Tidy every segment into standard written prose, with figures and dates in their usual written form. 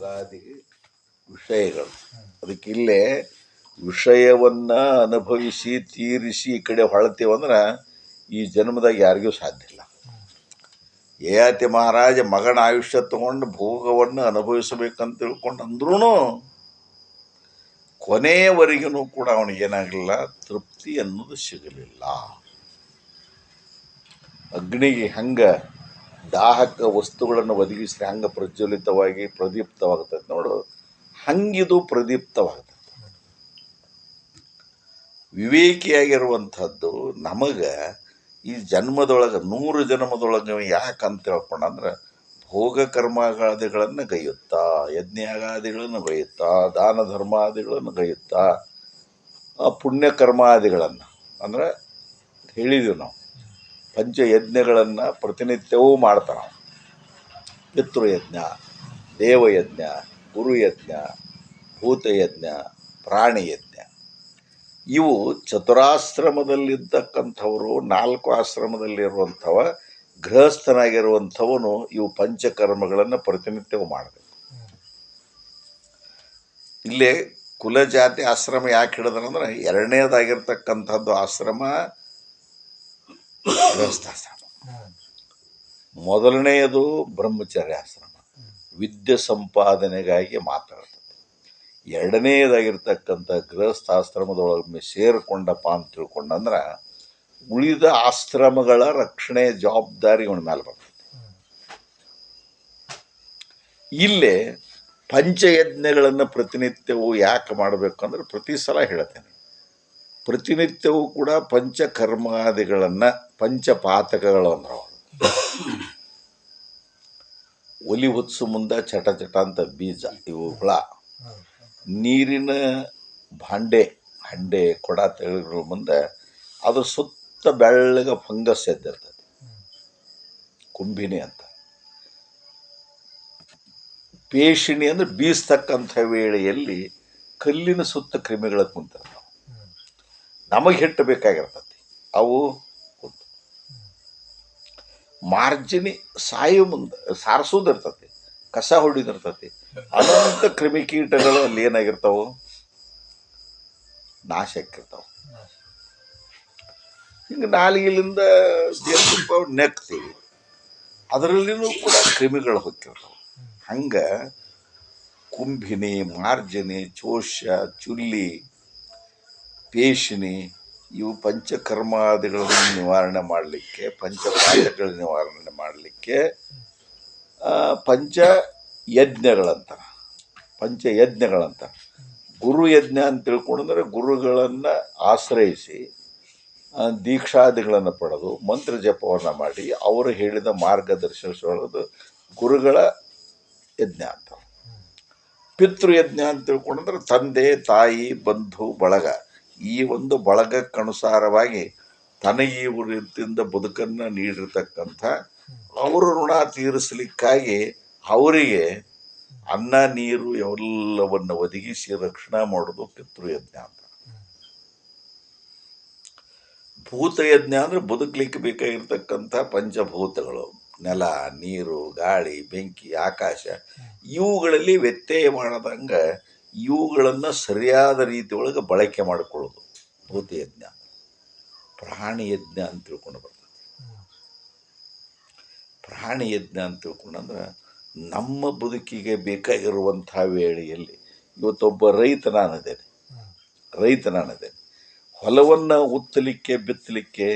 ಭೋಗಾದಿ ವಿಷಯಗಳು. ಅದಕ್ಕಿಲ್ಲೇ ವಿಷಯವನ್ನು ಅನುಭವಿಸಿ ತೀರಿಸಿ ಈ ಕಡೆ ಹೊಳ್ತೀವಂದ್ರೆ ಈ ಜನ್ಮದಾಗ ಯಾರಿಗೂ ಸಾಧ್ಯ ಇಲ್ಲ. ಯಯಾತಿ ಮಹಾರಾಜ ಮಗನ ಆಯುಷ್ಯ ತಗೊಂಡು ಭೋಗವನ್ನು ಅನುಭವಿಸಬೇಕಂತ ತಿಳ್ಕೊಂಡು ಅಂದ್ರೂ ಕೊನೆಯವರೆಗೂ ಕೂಡ ಅವನಿಗೇನಾಗಲಿಲ್ಲ, ತೃಪ್ತಿ ಅನ್ನೋದು ಸಿಗಲಿಲ್ಲ. ಅಗ್ನಿಗೆ ಹಂಗೆ ದಾಹಕ ವಸ್ತುಗಳನ್ನು ಒದಗಿಸಿ ಹಂಗೆ ಪ್ರಜ್ವಲಿತವಾಗಿ ಪ್ರದೀಪ್ತವಾಗ್ತದೆ ನೋಡು, ಹಂಗಿದು ಪ್ರದೀಪ್ತವಾಗ್ತದೆ. ವಿವೇಕಿಯಾಗಿರುವಂಥದ್ದು ನಮಗೆ ಈ ಜನ್ಮದೊಳಗೆ 100 ಜನ್ಮದೊಳಗೆ ಯಾಕಂತ ಹೇಳ್ಕೊಂಡಂದ್ರೆ ಭೋಗ ಕರ್ಮಾದಿಗಳನ್ನು ಗೈಯುತ್ತಾ, ಯಜ್ಞಾಗಾದಿಗಳನ್ನು ಗೈಯುತ್ತಾ, ದಾನ ಧರ್ಮಾದಿಗಳನ್ನು ಗೈಯುತ್ತಾ, ಪುಣ್ಯ ಕರ್ಮಾದಿಗಳನ್ನು ಅಂದರೆ ಹೇಳಿದೀವಿ ನಾವು, ಪಂಚಯಜ್ಞಗಳನ್ನು ಪ್ರತಿನಿತ್ಯವೂ ಮಾಡ್ತಾನೆ. ಪಿತೃಯಜ್ಞ, ದೇವಯಜ್ಞ, ಗುರುಯಜ್ಞ, ಭೂತಯಜ್ಞ, ಪ್ರಾಣಿಯಜ್ಞ. ಇವು ಚತುರಾಶ್ರಮದಲ್ಲಿದ್ದಕ್ಕಂಥವರು, 4 ಆಶ್ರಮದಲ್ಲಿರುವಂಥವ, ಗೃಹಸ್ಥನಾಗಿರುವಂಥವನು ಇವು ಪಂಚಕರ್ಮಗಳನ್ನು ಪ್ರತಿನಿತ್ಯವೂ ಮಾಡಬೇಕು. ಇಲ್ಲೇ ಕುಲಜಾತಿ ಆಶ್ರಮ ಯಾಕೆ ಹಿಡಿದ್ರಂದ್ರೆ, ಎರಡನೇದಾಗಿರ್ತಕ್ಕಂಥದ್ದು ಆಶ್ರಮ ಗೃಹಸ್ಥಾಶ್ರಮ, ಮೊದಲನೆಯದು ಬ್ರಹ್ಮಚರ್ಯಾಶ್ರಮ, ವಿದ್ಯೆ ಸಂಪಾದನೆಗಾಗಿ ಮಾತಾಡ್ತದೆ. ಎರಡನೇದಾಗಿರ್ತಕ್ಕಂಥ ಗೃಹಸ್ಥಾಶ್ರಮದೊಳಗೆ ಸೇರಿಕೊಂಡಪ್ಪ ಅಂತ ತಿಳ್ಕೊಂಡಂದ್ರೆ ಉಳಿದ ಆಶ್ರಮಗಳ ರಕ್ಷಣೆ ಜವಾಬ್ದಾರಿ ಇವನ ಮೇಲೆ ಬರ್ತದೆ. ಇಲ್ಲೇ ಪಂಚಯಜ್ಞಗಳನ್ನು ಪ್ರತಿನಿತ್ಯವೂ ಯಾಕೆ ಮಾಡಬೇಕಂದ್ರೆ, ಪ್ರತಿ ಸಲ ಹೇಳ್ತೇನೆ, ಪ್ರತಿನಿತ್ಯವೂ ಕೂಡ ಪಂಚಕರ್ಮಾದಿಗಳನ್ನು, ಪಂಚಪಾತಕಗಳು ಅಂದ್ರೆ ಒಲಿ ಹೊತ್ಸು ಮುಂದೆ ಚಟ ಚಟ ಅಂತ ಬೀಜ, ಇವು ಹುಳ, ನೀರಿನ ಹಂಡೆ ಕೊಡ ತೆಗೆದ್ರ ಮುಂದೆ ಅದ್ರ ಸುತ್ತ ಬೆಳ್ಳಗೆ ಫಂಗಸ್ ಎದ್ದಿರ್ತದೆ, ಕುಂಭಿನಿ ಅಂತ. ಪೇಷಿಣಿ ಅಂದರೆ ಬೀಸ್ತಕ್ಕಂಥ ವೇಳೆಯಲ್ಲಿ ಕಲ್ಲಿನ ಸುತ್ತ ಕ್ರಿಮಿಗಳ ಕುಂತಿರ್ತಾವೆ, ನಮಗೆ ಹಿಟ್ಟು ಬೇಕಾಗಿರ್ತದೆ, ಅವು ಮಾರ್ಜಿನಿ ಸಾಯೋ ಮುಂದೆ ಸಾರಿಸೋದಿರ್ತತಿ, ಕಸ ಹೊಡಿದಿರ್ತತಿ, ಅನಂತ ಕ್ರಿಮಿಕೀಟಗಳು ಅಲ್ಲಿ ಏನಾಗಿರ್ತಾವೆ, ನಾಶ ಆಕ್ಕಿರ್ತಾವೆ. ಹಿಂಗೆ ನಾಲಿಗೆಲಿಂದ ಜೇನುತುಪ್ಪ ನೆಕ್ತೀವಿ, ಅದರಲ್ಲಿನೂ ಕೂಡ ಕ್ರಿಮಿಗಳು ಹೊಕ್ಕಿರ್ತಾವೆ. ಹಂಗೆ ಕುಂಭಿನಿ, ಮಾರ್ಜನಿ, ಚೋಷ್ಯ, ಚುಲ್ಲಿ, ಪೇಷಿನಿ ಇವು ಪಂಚಕರ್ಮಾದಿಗಳನ್ನು ನಿವಾರಣೆ ಮಾಡಲಿಕ್ಕೆ, ಪಂಚಪಾತಗಳ ನಿವಾರಣೆ ಮಾಡಲಿಕ್ಕೆ ಪಂಚಯಜ್ಞಗಳಂತ. ಗುರುಯಜ್ಞ ಅಂತ ತಿಳ್ಕೊಂಡ್ರೆ ಗುರುಗಳನ್ನು ಆಶ್ರಯಿಸಿ ದೀಕ್ಷಾದಿಗಳನ್ನು ಪಡೆದು ಮಂತ್ರ ಜಪವನ್ನು ಮಾಡಿ ಅವರು ಹೇಳಿದ ಮಾರ್ಗದರ್ಶಿಸೋದು ಗುರುಗಳ ಯಜ್ಞ ಅಂತ. ಪಿತೃಯಜ್ಞ ಅಂತ ತಿಳ್ಕೊಂಡ್ರೆ ತಂದೆ ತಾಯಿ ಬಂಧು ಬಳಗ, ಈ ಒಂದು ಬಳಗಕ್ಕನುಸಾರವಾಗಿ ತನಗೆ ಈ ರೀತಿಯಿಂದ ಬದುಕನ್ನು ನೀಡಿರ್ತಕ್ಕಂಥ ಅವರು ಋಣ ತೀರಿಸಲಿಕ್ಕಾಗಿ ಅವರಿಗೆ ಅನ್ನ ನೀರು ಎಲ್ಲವನ್ನು ಒದಗಿಸಿ ರಕ್ಷಣೆ ಮಾಡೋದು ಪಿತೃಯಜ್ಞ ಅಂತ. ಭೂತಯಜ್ಞ ಅಂದರೆ ಬದುಕಲಿಕ್ಕೆ ಬೇಕಾಗಿರ್ತಕ್ಕಂಥ ಪಂಚಭೂತಗಳು, ನೆಲ, ನೀರು, ಗಾಳಿ, ಬೆಂಕಿ, ಆಕಾಶ, ಇವುಗಳಲ್ಲಿ ವ್ಯತ್ಯಯ ಮಾಡದಂಗೆ ಇವುಗಳನ್ನು ಸರಿಯಾದ ರೀತಿಯೊಳಗೆ ಬಳಕೆ ಮಾಡಿಕೊಳ್ಳೋದು ಭೂತಯಜ್ಞ. ಪ್ರಾಣಿಯಜ್ಞ ಅಂತ ತಿಳ್ಕೊಂಡು ಬರ್ತದೆ. ಪ್ರಾಣಿಯಜ್ಞ ಅಂತ ತಿಳ್ಕೊಂಡಂದ್ರೆ ನಮ್ಮ ಬದುಕಿಗೆ ಬೇಕಾಗಿರುವಂಥ ವೇಳೆಯಲ್ಲಿ, ಇವತ್ತೊಬ್ಬ ರೈತ ನಾನಿದ್ದೇನೆ, ಹೊಲವನ್ನು ಉತ್ತಲಿಕ್ಕೆ ಬಿತ್ತಲಿಕ್ಕೆ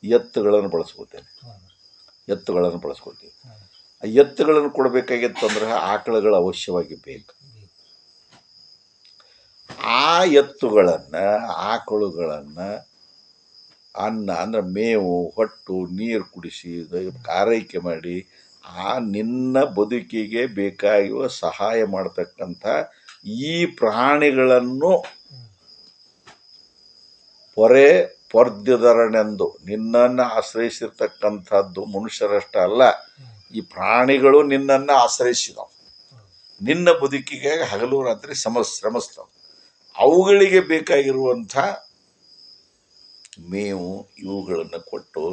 ಎತ್ತುಗಳನ್ನು ಬಳಸ್ಕೊತೀವಿ. ಆ ಎತ್ತುಗಳನ್ನು ಕೊಡಬೇಕಾಗಿತ್ತಂದ್ರೆ ಆಕಳುಗಳು ಅವಶ್ಯವಾಗಿ ಬೇಕು. ಆ ಎತ್ತುಗಳನ್ನು, ಆಕಳುಗಳನ್ನು ಅನ್ನ ಅಂದರೆ ಮೇವು, ಹೊಟ್ಟು, ನೀರು ಕುಡಿಸಿ ಆರೈಕೆ ಮಾಡಿ ಆ ನಿನ್ನ ಬದುಕಿಗೆ ಬೇಕಾಗುವ ಸಹಾಯ ಮಾಡ್ತಕ್ಕಂಥ ಈ ಪ್ರಾಣಿಗಳನ್ನು ಪೊರ್ದಿದರನೆಂದು, ನಿನ್ನನ್ನು ಆಶ್ರಯಿಸಿರ್ತಕ್ಕಂಥದ್ದು ಮನುಷ್ಯರಷ್ಟೇ ಅಲ್ಲ, ಈ ಪ್ರಾಣಿಗಳು ನಿನ್ನನ್ನು ಆಶ್ರಯಿಸಿದವು, ನಿನ್ನ ಬದುಕಿಗೆ ಹಗಲು ರಾತ್ರಿ ಶ್ರಮಿಸ್ತವೆ. ಅವುಗಳಿಗೆ ಬೇಕಾಗಿರುವಂಥ ಮೇವು ಇವುಗಳನ್ನು ಕೊಟ್ಟು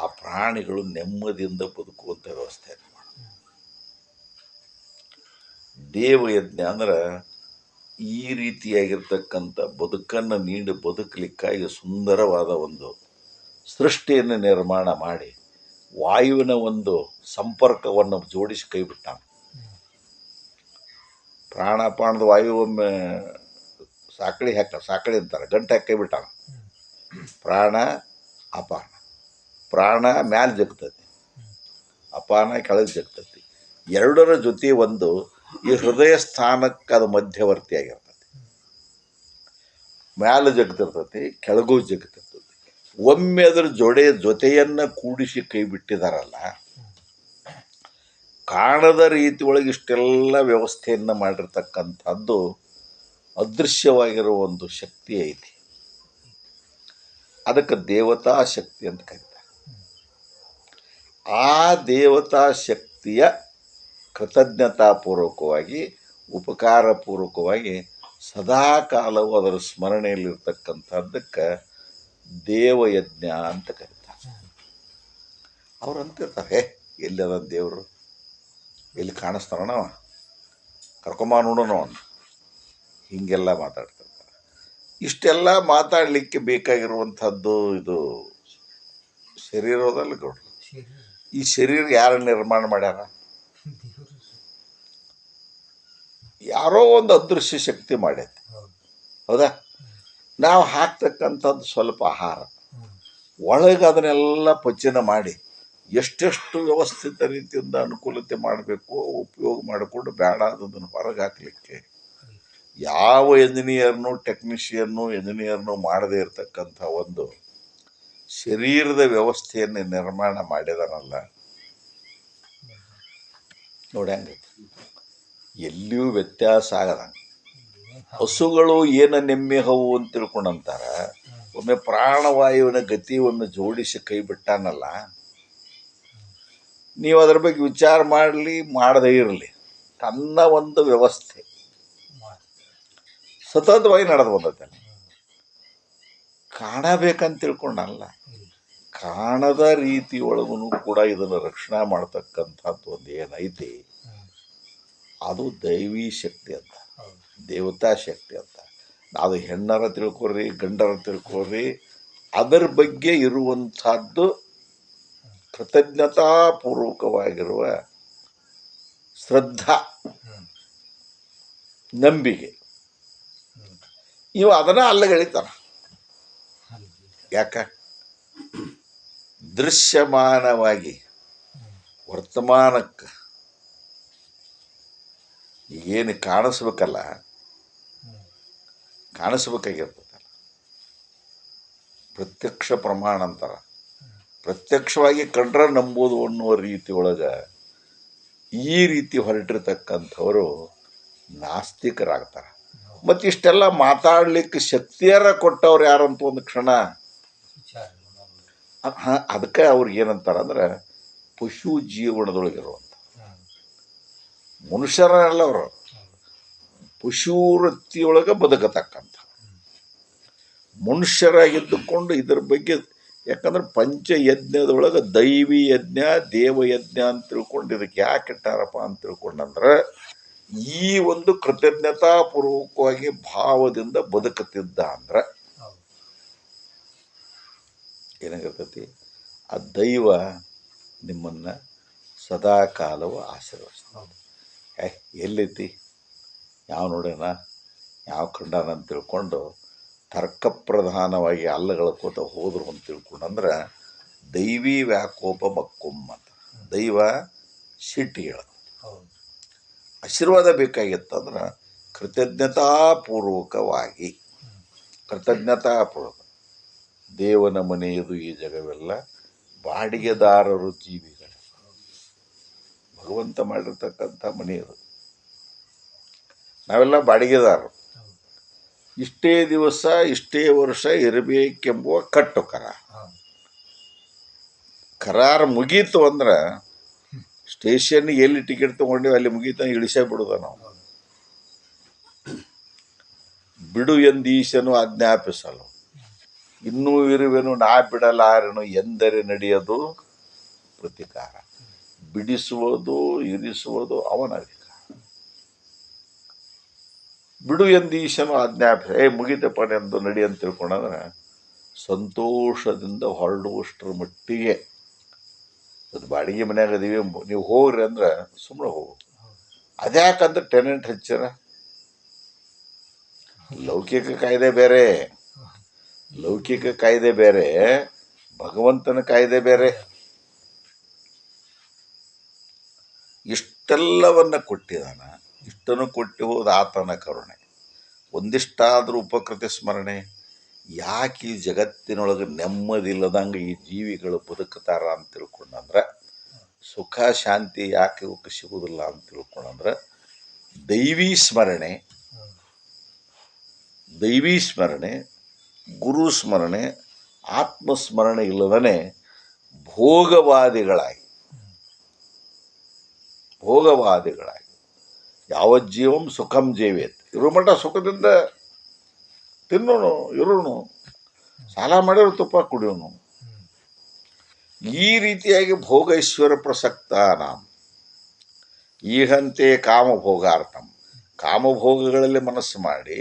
ಆ ಪ್ರಾಣಿಗಳು ನೆಮ್ಮದಿಯಿಂದ ಬದುಕುವಂಥ ವ್ಯವಸ್ಥೆಯನ್ನು ಮಾಡ. ದೇವಯಜ್ಞ ಅಂದ್ರೆ ಈ ರೀತಿಯಾಗಿರ್ತಕ್ಕಂಥ ಬದುಕನ್ನು ನೀಡಿ ಬದುಕಲಿಕ್ಕಾಗಿ ಸುಂದರವಾದ ಒಂದು ಸೃಷ್ಟಿಯನ್ನು ನಿರ್ಮಾಣ ಮಾಡಿ ವಾಯುವಿನ ಒಂದು ಸಂಪರ್ಕವನ್ನು ಜೋಡಿಸಿ ಕೈಬಿಟ್ಟ. ಪ್ರಾಣಾಪಾನದ ವಾಯು ಒಮ್ಮೆ ಸಾಕಳಿ ಅಂತಾರೆ, ಗಂಟೆ ಹಾಕಿ ಕೈಬಿಟ್ಟ. ಪ್ರಾಣ ಅಪಾನ, ಪ್ರಾಣ ಮ್ಯಾಲೆ ಜಗ್ತತಿ, ಅಪಾನ ಕೆಳಗೆ ಜಗ್ತತಿ. ಎರಡರ ಜೊತೆ ಒಂದು ಈ ಹೃದಯ ಸ್ಥಾನಕ್ಕೆ ಅದು ಮಧ್ಯವರ್ತಿ ಆಗಿರ್ತತಿ. ಮ್ಯಾಲೆ ಜಗ್ತಿರ್ತತಿ, ಕೆಳಗೂ ಜಗ್ತಿರ್ತತಿ. ಒಮ್ಮೆ ಅದರ ಜೊತೆಯನ್ನು ಕೂಡಿಸಿ ಕೈ ಬಿಟ್ಟಿದಾರಲ್ಲ, ಕಾಣದ ರೀತಿ ಒಳಗೆ ಇಷ್ಟೆಲ್ಲ ವ್ಯವಸ್ಥೆಯನ್ನು ಮಾಡಿರ್ತಕ್ಕಂಥದ್ದು ಅದೃಶ್ಯವಾಗಿರುವ ಒಂದು ಶಕ್ತಿ ಐತಿ. ಅದಕ್ಕೆ ದೇವತಾ ಶಕ್ತಿ ಅಂತ ಕರೀತಾರೆ. ಆ ದೇವತಾ ಶಕ್ತಿಯ ಕೃತಜ್ಞತಾಪೂರ್ವಕವಾಗಿ, ಉಪಕಾರಪೂರ್ವಕವಾಗಿ ಸದಾ ಕಾಲವು ಅದರ ಸ್ಮರಣೆಯಲ್ಲಿರ್ತಕ್ಕಂಥದ್ದಕ್ಕೆ ದೇವಯಜ್ಞ ಅಂತ ಕರೀತಾರೆ. ಅವ್ರು ಅಂತಿರ್ತಾರೆ, ಎಲ್ಲಿ ಅದ ದೇವರು, ಎಲ್ಲಿ ಕಾಣಿಸ್ತಾನವ, ಕರ್ಕೊಂಬ ನೋಡೋಣ ಅವನು, ಹೀಗೆಲ್ಲ ಮಾತಾಡ್ತಿರ್ತಾರೆ. ಇಷ್ಟೆಲ್ಲ ಮಾತಾಡಲಿಕ್ಕೆ ಬೇಕಾಗಿರುವಂಥದ್ದು ಇದು ಶರೀರದಲ್ಲ ಗೌಡ್ರು. ಈ ಶರೀರ ಯಾರು ನಿರ್ಮಾಣ ಮಾಡ್ಯಾರ? ಯಾರೋ ಒಂದು ಅದೃಶ್ಯ ಶಕ್ತಿ ಮಾಡೈತಿ, ಹೌದಾ? ನಾವು ಹಾಕ್ತಕ್ಕಂಥದ್ದು ಸ್ವಲ್ಪ ಆಹಾರ, ಒಳಗೆ ಅದನ್ನೆಲ್ಲ ಪಚನ ಮಾಡಿ ಎಷ್ಟೆಷ್ಟು ವ್ಯವಸ್ಥಿತ ರೀತಿಯಿಂದ ಅನುಕೂಲತೆ ಮಾಡಬೇಕು, ಉಪಯೋಗ ಮಾಡಿಕೊಂಡು ಬೇಡ ಅದನ್ನು ಹೊರಗೆ ಹಾಕಲಿಕ್ಕೆ ಯಾವ ಎಂಜಿನಿಯರ್ನು ಮಾಡದೇ ಇರತಕ್ಕಂಥ ಒಂದು ಶರೀರದ ವ್ಯವಸ್ಥೆಯನ್ನು ನಿರ್ಮಾಣ ಮಾಡಿದಾನಲ್ಲ ನೋಡಿ. ಹಂಗೆ ಎಲ್ಲಿಯೂ ವ್ಯತ್ಯಾಸ ಆಗದ. ಹಸುಗಳು ಏನ ನೆಮ್ಮೆಹವು ಅಂತ ತಿಳ್ಕೊಂಡಂತಾರ, ಒಮ್ಮೆ ಪ್ರಾಣವಾಯುವಿನ ಗತಿಯನ್ನು ಜೋಡಿಸಿ ಕೈ ಬಿಟ್ಟಾನಲ್ಲ, ನೀವು ಅದ್ರ ಬಗ್ಗೆ ವಿಚಾರ ಮಾಡಲಿ ಮಾಡದೇ ಇರಲಿ, ತನ್ನ ಒಂದು ವ್ಯವಸ್ಥೆ ಸತತವಾಗಿ ನಡೆದು ಬಂದತೆ. ಕಾಣಬೇಕಂತ ತಿಳ್ಕೊಂಡಲ್ಲ, ಕಾಣದ ರೀತಿಯೊಳಗೂ ಕೂಡ ಇದನ್ನು ರಕ್ಷಣೆ ಮಾಡ್ತಕ್ಕಂಥದ್ದು ಒಂದು ಏನೈತಿ, ಅದು ದೈವಿ ಶಕ್ತಿ ಅಂತ, ದೇವತಾ ಶಕ್ತಿ ಅಂತ. ಅದು ಹೆಣ್ಣರ ತಿಳ್ಕೊರಿ, ಗಂಡರ ತಿಳ್ಕೊರಿ, ಅದರ ಬಗ್ಗೆ ಇರುವಂಥದ್ದು ಕೃತಜ್ಞತಾಪೂರ್ವಕವಾಗಿರುವ ಶ್ರದ್ಧಾ, ನಂಬಿಕೆ. ಇವ ಅದನ್ನ ಅಲ್ಲಗಳಿತಾನ. ಯಾಕ? ದೃಶ್ಯಮಾನವಾಗಿ ವರ್ತಮಾನಕ್ಕೆ ಏನು ಕಾಣಿಸ್ಬೇಕಲ್ಲ, ಕಾಣಿಸ್ಬೇಕಾಗಿರ್ತದಲ್ಲ, ಪ್ರತ್ಯಕ್ಷ ಪ್ರಮಾಣ ಅಂತಾರ. ಪ್ರತ್ಯಕ್ಷವಾಗಿ ಕಂಡ್ರೆ ನಂಬೋದು ಅನ್ನುವ ರೀತಿಯೊಳಗೆ ಈ ರೀತಿ ಹೊರಟಿರ್ತಕ್ಕಂಥವರು ನಾಸ್ತಿಕರಾಗ್ತಾರೆ. ಮತ್ತು ಇಷ್ಟೆಲ್ಲ ಮಾತಾಡ್ಲಿಕ್ಕೆ ಶಕ್ತಿಯರ ಕೊಟ್ಟವ್ರು ಯಾರಂತ ಒಂದು ಕ್ಷಣ ಅದಕ್ಕೆ ಅವ್ರಿಗೆ ಏನಂತಾರ ಅಂದ್ರೆ ಪಶು ಜೀವನದೊಳಗಿರುವಂಥ ಮನುಷ್ಯರಲ್ಲ, ಅವರು ಪಶು ವೃತ್ತಿಯೊಳಗೆ ಬದುಕತಕ್ಕಂಥ ಮನುಷ್ಯರಾಗಿದ್ದುಕೊಂಡು ಇದ್ರ ಬಗ್ಗೆ, ಯಾಕಂದ್ರೆ ಪಂಚಯಜ್ಞದೊಳಗೆ ದೈವಿ ಯಜ್ಞ, ದೇವಯಜ್ಞ ಅಂತ ತಿಳ್ಕೊಂಡು ಇದಕ್ಕೆ ಯಾಕೆ ಇಟ್ಟಾರಪ್ಪ ಅಂತ ತಿಳ್ಕೊಂಡಂದ್ರೆ ಈ ಒಂದು ಕೃತಜ್ಞತಾಪೂರ್ವಕವಾಗಿ ಭಾವದಿಂದ ಬದುಕುತ್ತಿದ್ದ ಅಂದ್ರೆ ಏನಾಗಿರ್ತೈತಿ, ಆ ದೈವ ನಿಮ್ಮನ್ನು ಸದಾ ಕಾಲವು ಆಶೀರ್ವದಿಸ್ತಾನೆ. ಎಲ್ಲೈತಿ, ಯಾವ ನೋಡೋಣ, ಯಾವ ಕಂಡಾನ ಅಂತ ತಿಳ್ಕೊಂಡು ತರ್ಕಪ್ರಧಾನವಾಗಿ ಅಲ್ಲಗಳಕೋತ ಹೋದ್ರು ಅಂತ ತಿಳ್ಕೊಂಡಂದ್ರೆ ದೈವಿ ವ್ಯಾಕೋಪ ಮಕ್ಕುಮ್ಮ ಅಂತ. ದೈವ ಸಿಟ್ಟು ಹೇಳೋದು. ಆಶೀರ್ವಾದ ಬೇಕಾಗಿತ್ತಂದ್ರೆ ಕೃತಜ್ಞತಾಪೂರ್ವಕವಾಗಿ, ಕೃತಜ್ಞತಾಪೂರ್ವಕ. ದೇವನ ಮನೆಯದು ಈ ಜಗವೆಲ್ಲ, ಬಾಡಿಗೆದಾರರು ಜೀವಿಗಳು. ಭಗವಂತ ಮಾಡಿರ್ತಕ್ಕಂಥ ಮನೆಯದು, ನಾವೆಲ್ಲ ಬಾಡಿಗೆದಾರರು. ಇಷ್ಟೇ ದಿವಸ ಇಷ್ಟೇ ವರ್ಷ ಇರಬೇಕೆಂಬುವ ಕಟ್ಟು ಕರಾರು ಮುಗೀತು ಅಂದ್ರೆ ಸ್ಟೇಷನ್ಗೆ ಎಲ್ಲಿ ಟಿಕೆಟ್ ತೊಗೊಂಡೇವೆ ಅಲ್ಲಿ ಮುಗೀತ ಇಳಿಸೇ ಬಿಡುದ ನಾವು. ಬಿಡು ಎಂದೀಶನು ಆಜ್ಞಾಪಿಸಲು, ಇನ್ನೂ ಇರುವೆನು ನಾ ಬಿಡಲಾರೆನು ಎಂದರೆ ನಡೆಯೋದು ಪ್ರತಿಕಾರ. ಬಿಡಿಸುವುದು ಇರಿಸುವುದು ಅವನ ಅಧಿಕಾರ. ಬಿಡು ಎಂದು ಈಶನು ಆಜ್ಞಾಪಿಸ ಮುಗಿತಪ್ಪ ಎಂದು ನಡಿ ಅಂತ ತಿಳ್ಕೊಂಡ್ರೆ ಸಂತೋಷದಿಂದ ಹೊರಡುವಷ್ಟರ ಮಟ್ಟಿಗೆ ಅದು ಬಾಡಿಗೆ ಮನ್ಯಾಗ ಅದೀವಿ ನೀವು ಹೋಗ್ರಿ ಅಂದ್ರೆ ಸುಮ್ಮನೆ ಹೋಗು. ಅದ್ಯಾಕಂದ್ರೆ ಟೆನೆಂಟ್ ಹಚ್ಚಾರ. ಲೌಕಿಕ ಕಾಯ್ದೆ ಬೇರೆ, ಲೌಕಿಕ ಕಾಯ್ದೆ ಬೇರೆ, ಭಗವಂತನ ಕಾಯ್ದೆ ಬೇರೆ. ಇಷ್ಟೆಲ್ಲವನ್ನ ಕೊಟ್ಟಿದಾನ. ಇಷ್ಟನ್ನು ಕೊಟ್ಟು ಹೋದ ಆತನ ಕರುಣೆ. ಒಂದಿಷ್ಟಾದರೂ ಉಪಕೃತಿ ಸ್ಮರಣೆ. ಯಾಕೆ ಈ ಜಗತ್ತಿನೊಳಗೆ ನೆಮ್ಮದಿಲ್ಲದಂಗೆ ಈ ಜೀವಿಗಳು ಬದುಕ್ತಾರ ಅಂತ ತಿಳ್ಕೊಂಡಂದ್ರೆ, ಸುಖ ಶಾಂತಿ ಯಾಕೆ ಇವಕ್ಕೆ ಸಿಗುವುದಿಲ್ಲ ಅಂತ ತಿಳ್ಕೊಂಡಂದ್ರೆ, ದೈವೀ ಸ್ಮರಣೆ, ದೈವೀ ಸ್ಮರಣೆ, ಗುರು ಸ್ಮರಣೆ, ಆತ್ಮಸ್ಮರಣೆ ಇಲ್ಲದೇ ಭೋಗವಾದಿಗಳಾಗಿ ಯಾವ ಜೀವಂ ಸುಖಂ ಜೀವೇತ್, ಇರೋ ಮಟ್ಟ ಸುಖದಿಂದ ತಿನ್ನೋನು ಇರೋನು, ಸಾಲ ಮಾಡಿರೋ ತುಪ್ಪ ಕುಡಿಯೋನು. ಈ ರೀತಿಯಾಗಿ ಭೋಗೈಶ್ವರ ಪ್ರಸಕ್ತ ನಾಮ ಈಹಂತೆ ಕಾಮಭೋಗಾರ್ಥಂ, ಕಾಮಭೋಗಗಳಲ್ಲಿ ಮನಸ್ಸು ಮಾಡಿ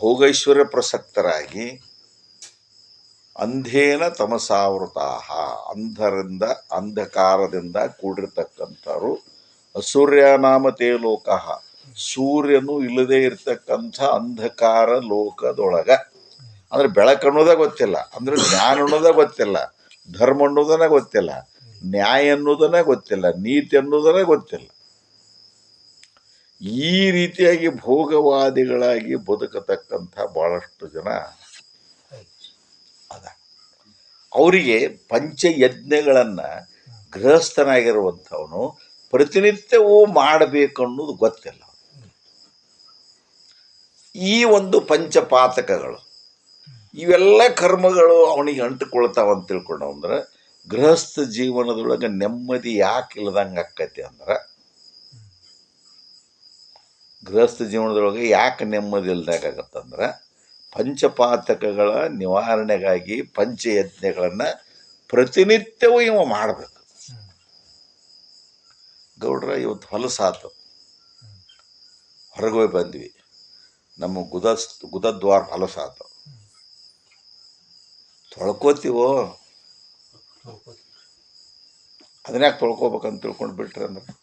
ಭೋಗೈಶ್ವರ್ಯ ಪ್ರಸಕ್ತರಾಗಿ ಅಂಧೇನ ತಮಸಾವೃತಾಹ, ಅಂಧಕಾರದಿಂದ ಕೂಡಿರ್ತಕ್ಕಂಥವ್ರು. ಅಸೂರ್ಯ ನಾಮತೇ ಲೋಕ, ಸೂರ್ಯನು ಇಲ್ಲದೆ ಇರ್ತಕ್ಕಂಥ ಅಂಧಕಾರ ಲೋಕದೊಳಗ. ಅಂದ್ರೆ ಬೆಳಕು ಅನ್ನೋದೇ ಗೊತ್ತಿಲ್ಲ, ಅಂದ್ರೆ ಜ್ಞಾನ ಅನ್ನೋದೇ ಗೊತ್ತಿಲ್ಲ, ಧರ್ಮ ಅನ್ನೋದನ್ನೇ ಗೊತ್ತಿಲ್ಲ, ನ್ಯಾಯ ಅನ್ನೋದನ್ನೇ ಗೊತ್ತಿಲ್ಲ, ನೀತಿ ಅನ್ನೋದನ್ನೇ ಗೊತ್ತಿಲ್ಲ. ಈ ರೀತಿಯಾಗಿ ಭೋಗವಾದಿಗಳಾಗಿ ಬದುಕತಕ್ಕಂಥ ಬಹಳಷ್ಟು ಜನ ಅದ. ಅವರಿಗೆ ಪಂಚಯಜ್ಞಗಳನ್ನು ಗೃಹಸ್ಥನಾಗಿರುವಂಥವನು ಪ್ರತಿನಿತ್ಯವೂ ಮಾಡಬೇಕನ್ನೋದು ಗೊತ್ತಿಲ್ಲ. ಈ ಒಂದು ಪಂಚಪಾತಕಗಳು ಇವೆಲ್ಲ ಕರ್ಮಗಳು ಅವನಿಗೆ ಅಂಟುಕೊಳ್ತಾವಂತ ತಿಳ್ಕೊಂಡವಂದ್ರೆ ಗೃಹಸ್ಥ ಜೀವನದೊಳಗೆ ನೆಮ್ಮದಿ ಯಾಕೆ ಇಲ್ಲದಂಗೆ ಆಕ್ಕೈತಿ ಅಂದ್ರೆ, ಗೃಹಸ್ಥ ಜೀವನದೊಳಗೆ ಯಾಕೆ ನೆಮ್ಮದಿ ಇಲ್ದಾಗತ್ತಂದ್ರೆ ಪಂಚಪಾತಕಗಳ ನಿವಾರಣೆಗಾಗಿ ಪಂಚಯಜ್ಞಗಳನ್ನು ಪ್ರತಿನಿತ್ಯವೂ ಇವ ಮಾಡಬೇಕು. ಗೌಡ್ರ ಇವತ್ತು ಹೊಲಸಾತು, ಹೊರಗೋಗಿ ಬಂದ್ವಿ, ನಮ್ಮ ಗುದದ್ವಾರ ಹೊಲಸಾತು, ತೊಳ್ಕೋತೀವೋ? ಅದನ್ಯಾಕೆ ತೊಳ್ಕೊಬೇಕಂತ ತಿಳ್ಕೊಂಡು ಬಿಟ್ರೆ ಅಂದ್ರೆ